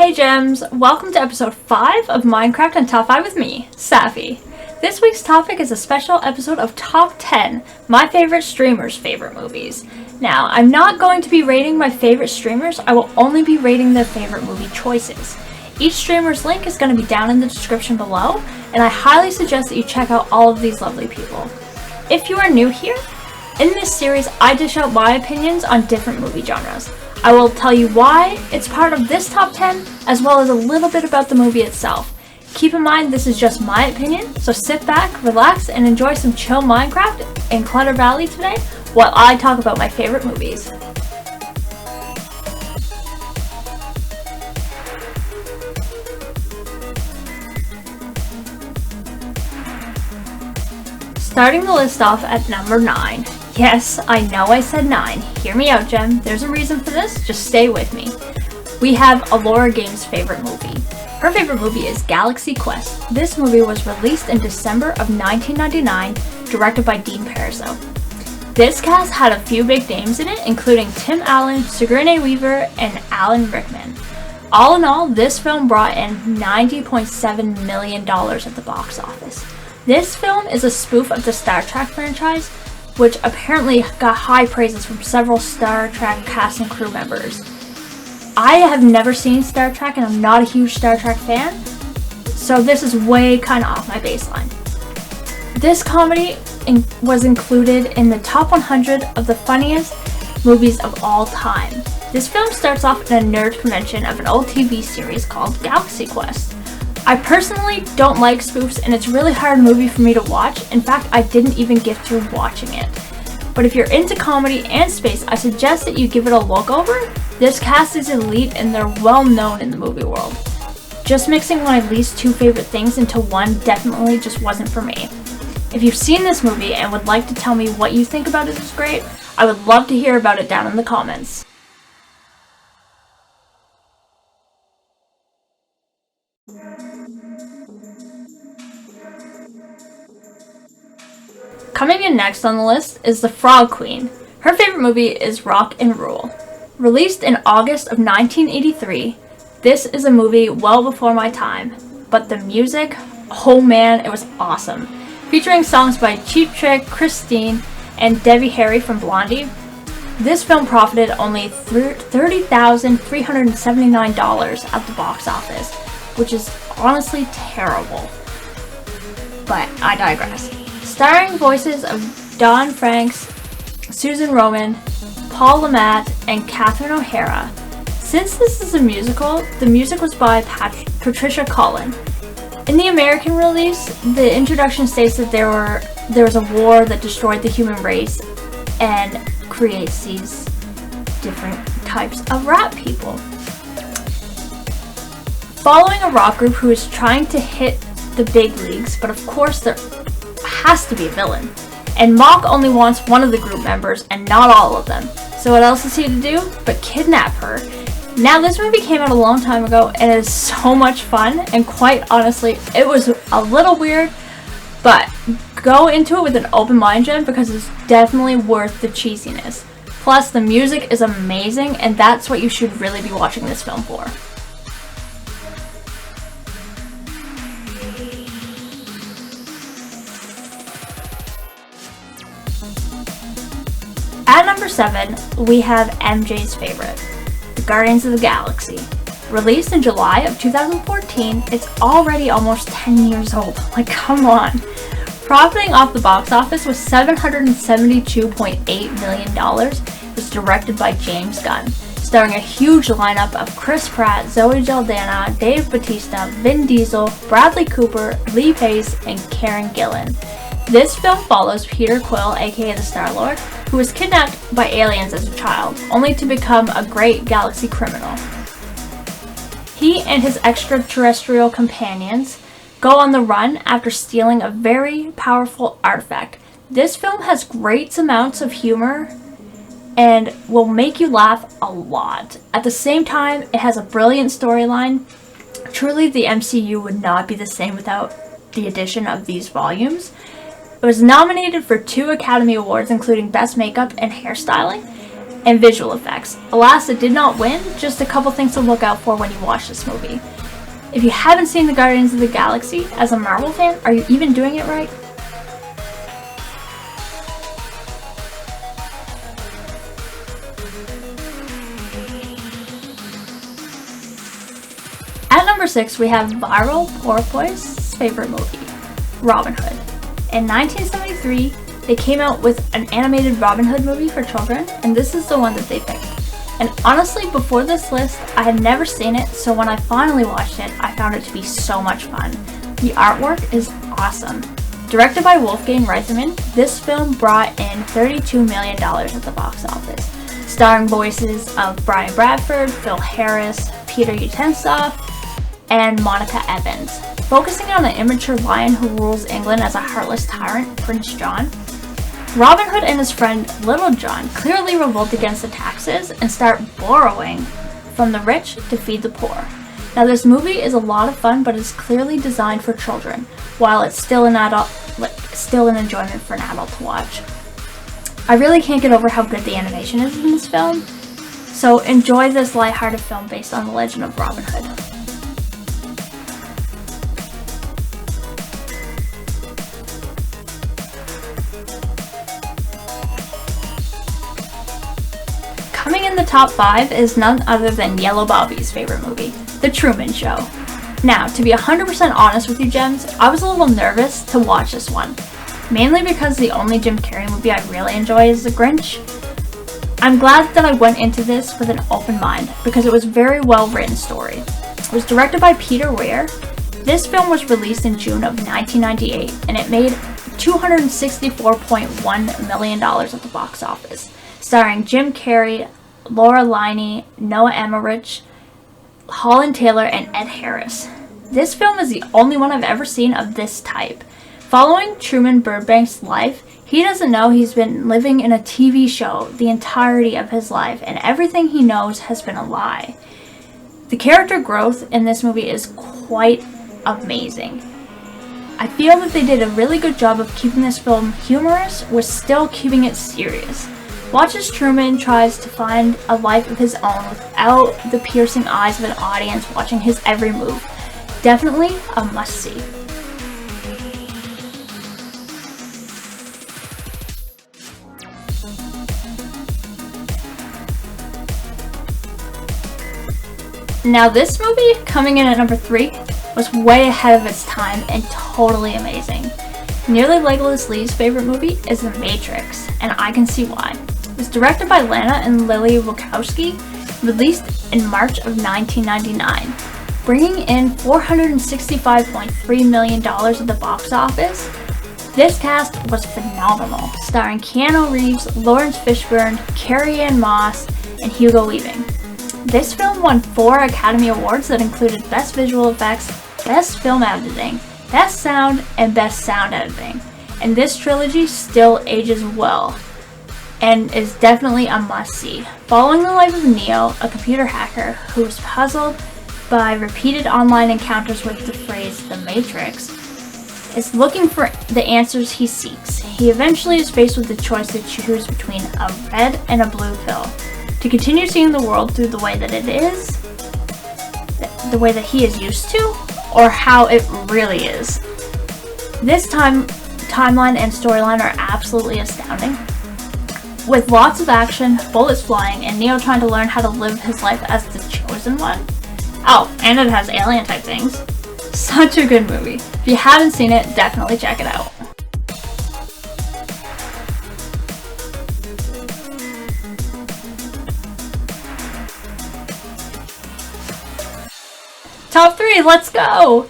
Hey Gems! Welcome to episode 5 of Minecraft and Top 5 with me, Sapphy. This week's topic is a special episode of Top 10, my favorite streamers' favorite movies. Now, I'm not going to be rating my favorite streamers, I will only be rating their favorite movie choices. Each streamer's link is going to be down in the description below, and I highly suggest that you check out all of these lovely people. If you are new here, in this series I dish out my opinions on different movie genres. I will tell you why it's part of this top 10, as well as a little bit about the movie itself. Keep in mind this is just my opinion, so sit back, relax, and enjoy some chill Minecraft in Clutter Valley today while I talk about my favorite movies. Starting the list off at number 9. Yes, I know I said 9. Hear me out, Gem. There's a reason for this. Just stay with me. We have Alora Game's favorite movie. Her favorite movie is Galaxy Quest. This movie was released in December of 1999, directed by Dean Parisot. This cast had a few big names in it, including Tim Allen, Sigourney Weaver, and Alan Rickman. All in all, this film brought in $90.7 million at the box office. This film is a spoof of the Star Trek franchise, which apparently got high praises from several Star Trek cast and crew members. I have never seen Star Trek and I'm not a huge Star Trek fan, so this is way kind of off my baseline. This comedy was included in the top 100 of the funniest movies of all time. This film starts off in a nerd convention of an old TV series called Galaxy Quest. I personally don't like spoofs, and it's a really hard movie for me to watch. In fact, I didn't even get through watching it. But if you're into comedy and space, I suggest that you give it a look over. This cast is elite and they're well known in the movie world. Just mixing my least two favorite things into one definitely just wasn't for me. If you've seen this movie and would like to tell me what you think about it is great, I would love to hear about it down in the comments. Coming in next on the list is The Frog Queen. Her favorite movie is Rock and Roll. Released in August of 1983, this is a movie well before my time, but the music, oh man, it was awesome. Featuring songs by Cheap Trick, Christine, and Debbie Harry from Blondie, this film profited only $30,379 at the box office, which is honestly terrible. But I digress. Starring voices of Don Franks, Susan Roman, Paul Le Mat, and Catherine O'Hara. Since this is a musical, the music was by Patricia Cullen. In the American release, the introduction states that there was a war that destroyed the human race and creates these different types of rap people. Following a rock group who is trying to hit the big leagues, but of course there has to be a villain. And Mock only wants one of the group members and not all of them. So what else is he to do but kidnap her? Now this movie came out a long time ago and it is so much fun, and quite honestly it was a little weird, but go into it with an open mind, Jen, because it's definitely worth the cheesiness. Plus the music is amazing, and that's what you should really be watching this film for. At number 7, we have MJ's favorite, The Guardians of the Galaxy. Released in July of 2014, it's already almost 10 years old. Like, come on. Profiting off the box office was $772.8 million. It was directed by James Gunn, starring a huge lineup of Chris Pratt, Zoe Saldana, Dave Bautista, Vin Diesel, Bradley Cooper, Lee Pace, and Karen Gillan. This film follows Peter Quill, aka the Star-Lord, who was kidnapped by aliens as a child, only to become a great galaxy criminal. He and his extraterrestrial companions go on the run after stealing a very powerful artifact. This film has great amounts of humor and will make you laugh a lot. At the same time, it has a brilliant storyline. Truly, the MCU would not be the same without the addition of these volumes. It was nominated for 2 Academy Awards, including Best Makeup and Hairstyling, and visual effects. Alas, it did not win, just a couple things to look out for when you watch this movie. If you haven't seen the Guardians of the Galaxy, as a Marvel fan, are you even doing it right? At number 6, we have viral Porpoise's favorite movie, Robin Hood. In 1973, they came out with an animated Robin Hood movie for children, and this is the one that they picked. And honestly, before this list, I had never seen it, so when I finally watched it, I found it to be so much fun. The artwork is awesome. Directed by Wolfgang Reitman, this film brought in $32 million at the box office, starring voices of Brian Bradford, Phil Harris, Peter Ustinov, and Monica Evans. Focusing on an immature lion who rules England as a heartless tyrant, Prince John, Robin Hood and his friend Little John clearly revolt against the taxes and start borrowing from the rich to feed the poor. Now this movie is a lot of fun, but it's clearly designed for children, while it's still an enjoyment for an adult to watch. I really can't get over how good the animation is in this film, so enjoy this lighthearted film based on the legend of Robin Hood. Coming in the top 5 is none other than Yellow Bobby's favorite movie, The Truman Show. Now, to be 100% honest with you, Gems, I was a little nervous to watch this one, mainly because the only Jim Carrey movie I really enjoy is The Grinch. I'm glad that I went into this with an open mind, because it was a very well written story. It was directed by Peter Weir. This film was released in June of 1998, and it made $264.1 million at the box office, starring Jim Carrey, Laura Linney, Noah Emmerich, Holland Taylor, and Ed Harris. This film is the only one I've ever seen of this type. Following Truman Burbank's life, he doesn't know he's been living in a TV show the entirety of his life, and everything he knows has been a lie. The character growth in this movie is quite amazing. I feel that they did a really good job of keeping this film humorous while still keeping it serious. Watch as Truman tries to find a life of his own without the piercing eyes of an audience watching his every move. Definitely a must-see. Now this movie, coming in at number 3, was way ahead of its time and totally amazing. Nearly Legolas Lee's favorite movie is The Matrix, and I can see why. It was directed by Lana and Lily Wachowski, released in March of 1999, bringing in $465.3 million at the box office. This cast was phenomenal, starring Keanu Reeves, Lawrence Fishburne, Carrie-Anne Moss, and Hugo Weaving. This film won 4 Academy Awards that included Best Visual Effects, Best Film Editing, Best Sound, and Best Sound Editing. And this trilogy still ages well and is definitely a must-see. Following the life of Neo, a computer hacker who is puzzled by repeated online encounters with the phrase "The Matrix," is looking for the answers he seeks. He eventually is faced with the choice to choose between a red and a blue pill. To continue seeing the world through the way that it is, the way that he is used to, or how it really is. This timeline and storyline are absolutely astounding, with lots of action, bullets flying, and Neo trying to learn how to live his life as the chosen one. Oh, and it has alien type things. Such a good movie. If you haven't seen it, definitely check it out. Top 3, let's go!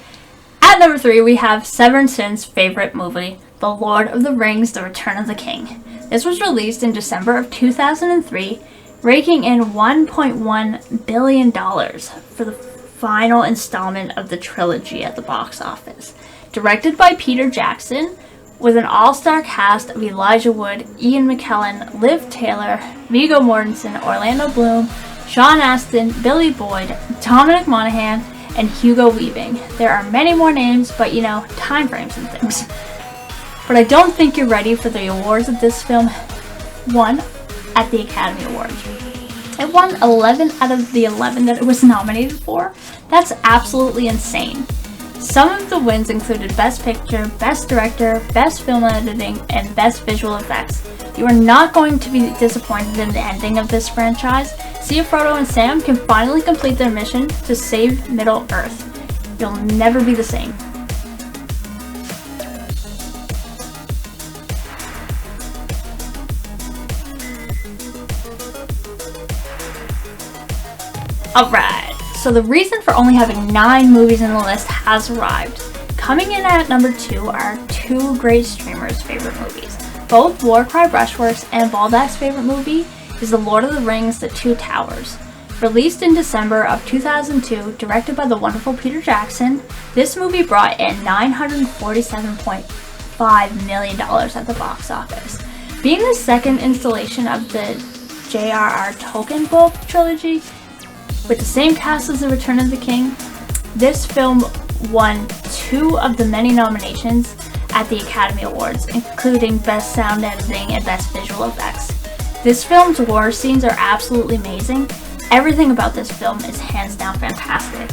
At number 3, we have Severn Sin's favorite movie, The Lord of the Rings: The Return of the King. This was released in December of 2003, raking in $1.1 billion for the final installment of the trilogy at the box office. Directed by Peter Jackson, with an all-star cast of Elijah Wood, Ian McKellen, Liv Taylor, Viggo Mortensen, Orlando Bloom, Sean Astin, Billy Boyd, Dominic Monaghan, and Hugo Weaving. There are many more names, but you know, time frames and things. But I don't think you're ready for the awards that this film won at the Academy Awards. It won 11 out of the 11 that it was nominated for. That's absolutely insane. Some of the wins included Best Picture, Best Director, Best Film Editing, and Best Visual Effects. You are not going to be disappointed in the ending of this franchise. See if Frodo and Sam can finally complete their mission to save Middle-earth. You'll never be the same. Alright, so the reason for only having 9 movies in the list has arrived. Coming in at number 2 are 2 great streamers' favorite movies. Both Warcry Brushworks and Baldac's favorite movie is The Lord of the Rings: The Two Towers. Released in December of 2002, directed by the wonderful Peter Jackson, this movie brought in $947.5 million at the box office. Being the second installation of the J.R.R. Tolkien book trilogy, with the same cast as The Return of the King, this film won 2 of the many nominations at the Academy Awards, including Best Sound Editing and Best Visual Effects. This film's war scenes are absolutely amazing. Everything about this film is hands down fantastic.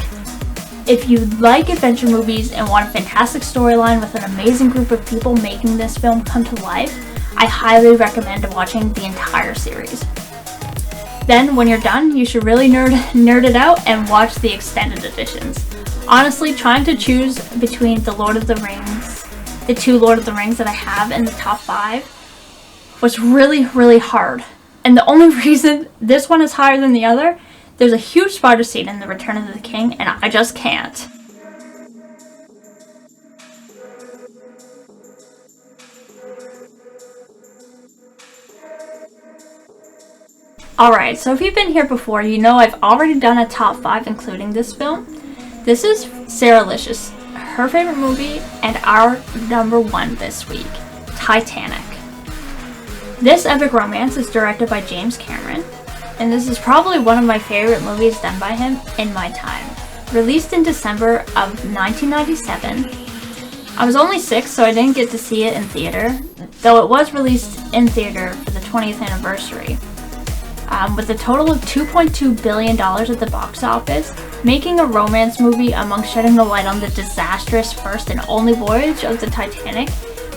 If you like adventure movies and want a fantastic storyline with an amazing group of people making this film come to life, I highly recommend watching the entire series. Then, when you're done, you should really nerd it out and watch the extended editions. Honestly, trying to choose between the two Lord of the Rings that I have in the top 5 was really, really hard. And the only reason this one is higher than the other, there's a huge spider scene in The Return of the King, and I just can't. Alright, so if you've been here before, you know I've already done a top 5 including this film. This is Sarah Licious, her favorite movie, and our number 1 this week, Titanic. This epic romance is directed by James Cameron, and this is probably one of my favorite movies done by him in my time. Released in December of 1997, I was only 6, so I didn't get to see it in theater, though it was released in theater for the 20th anniversary. With a total of $2.2 billion at the box office, making a romance movie among shedding the light on the disastrous first and only voyage of the Titanic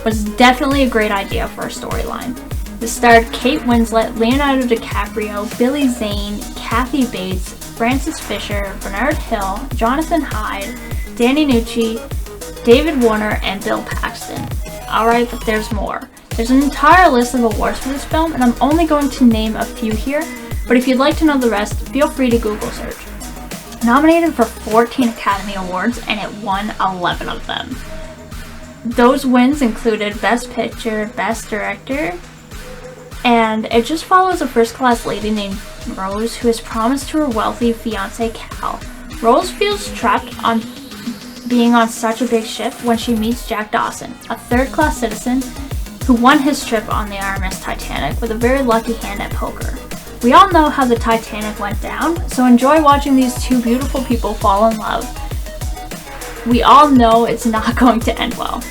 was definitely a great idea for a storyline. This starred Kate Winslet, Leonardo DiCaprio, Billy Zane, Kathy Bates, Frances Fisher, Bernard Hill, Jonathan Hyde, Danny Nucci, David Warner, and Bill Paxton. Alright, but there's more. There's an entire list of awards for this film, and I'm only going to name a few here, but if you'd like to know the rest, feel free to Google search. Nominated for 14 Academy Awards, and it won 11 of them. Those wins included Best Picture, Best Director, and it just follows a first-class lady named Rose who is promised to her wealthy fiancé Cal. Rose feels trapped on being on such a big ship when she meets Jack Dawson, a third-class citizen who won his trip on the RMS Titanic with a very lucky hand at poker. We all know how the Titanic went down, so enjoy watching these two beautiful people fall in love. We all know it's not going to end well.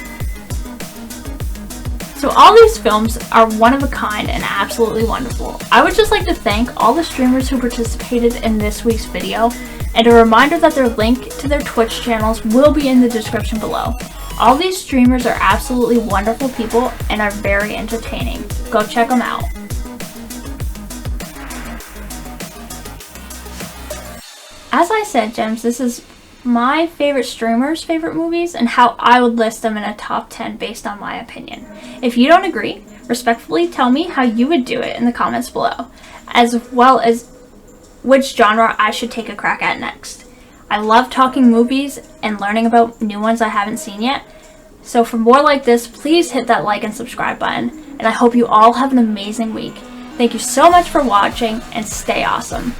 So all these films are one of a kind and absolutely wonderful. I would just like to thank all the streamers who participated in this week's video, and a reminder that their link to their Twitch channels will be in the description below. All these streamers are absolutely wonderful people and are very entertaining. Go check them out. As I said, gems, this is my favorite streamers' favorite movies and how I would list them in a top 10 based on my opinion. If you don't agree, respectfully tell me how you would do it in the comments below, as well as which genre I should take a crack at next. I love talking movies and learning about new ones I haven't seen yet, so for more like this, please hit that like and subscribe button, and I hope you all have an amazing week. Thank you so much for watching, and stay awesome.